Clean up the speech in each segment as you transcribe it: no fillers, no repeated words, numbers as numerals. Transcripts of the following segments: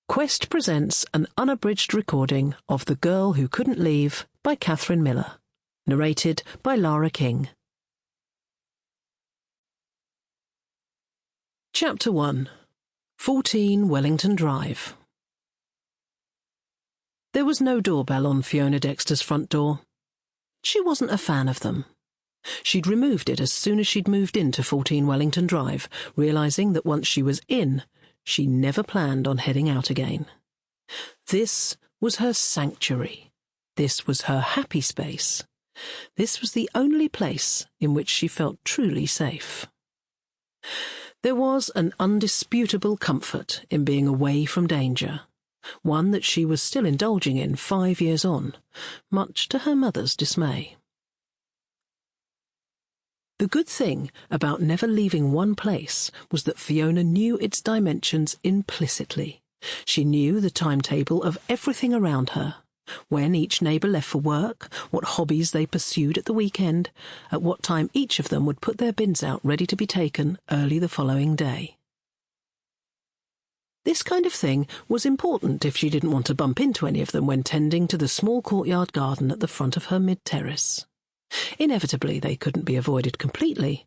Quest presents an unabridged recording of The Girl Who Couldn't Leave by Catherine Miller, narrated by Lara King. Chapter 1. 14 Wellington Drive. There was no doorbell on Fiona Dexter's front door. She wasn't a fan of them. She'd removed it as soon as she'd moved into 14 Wellington Drive, realising that once she was in, she never planned on heading out again. This was her sanctuary. This was her happy space. This was the only place in which she felt truly safe. There was an undisputable comfort in being away from danger, one that she was still indulging in 5 years on, much to her mother's dismay. The good thing about never leaving one place was that Fiona knew its dimensions implicitly. She knew the timetable of everything around her, when each neighbour left for work, what hobbies they pursued at the weekend, at what time each of them would put their bins out ready to be taken early the following day. This kind of thing was important if she didn't want to bump into any of them when tending to the small courtyard garden at the front of her mid-terrace. Inevitably, they couldn't be avoided completely,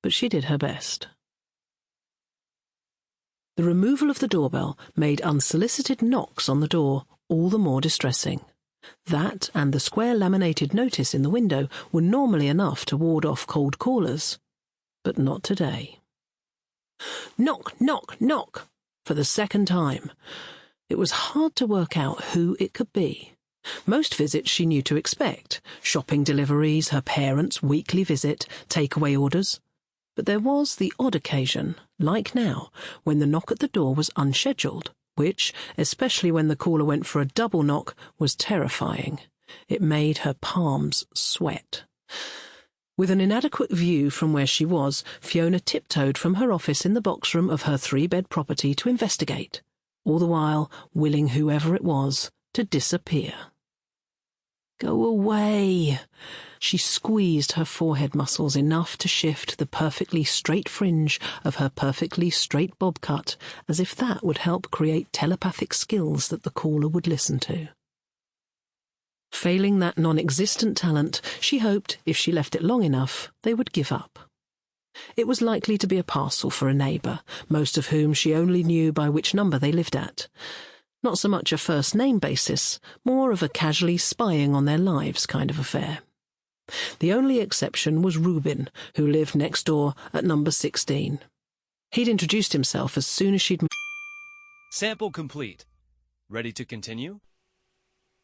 but she did her best. The removal of the doorbell made unsolicited knocks on the door all the more distressing. That and the square laminated notice in the window were normally enough to ward off cold callers, but not today. Knock, knock, knock, for the second time. It was hard to work out who it could be. Most visits she knew to expect, shopping deliveries, her parents' weekly visit, takeaway orders. But there was the odd occasion, like now, when the knock at the door was unscheduled, which, especially when the caller went for a double knock, was terrifying. It made her palms sweat. With an inadequate view from where she was, Fiona tiptoed from her office in the box room of her 3-bed property to investigate, all the while willing whoever it was to disappear. Go away. She squeezed her forehead muscles enough to shift the perfectly straight fringe of her perfectly straight bob cut, as if that would help create telepathic skills that the caller would listen to. Failing that non-existent talent, she hoped, if she left it long enough, they would give up. It was likely to be a parcel for a neighbour, most of whom she only knew by which number they lived at. Not so much a first-name basis, more of a casually spying on their lives kind of affair. The only exception was Reuben, who lived next door at number 16. He'd introduced himself as soon as she'd... Sample complete. Ready to continue?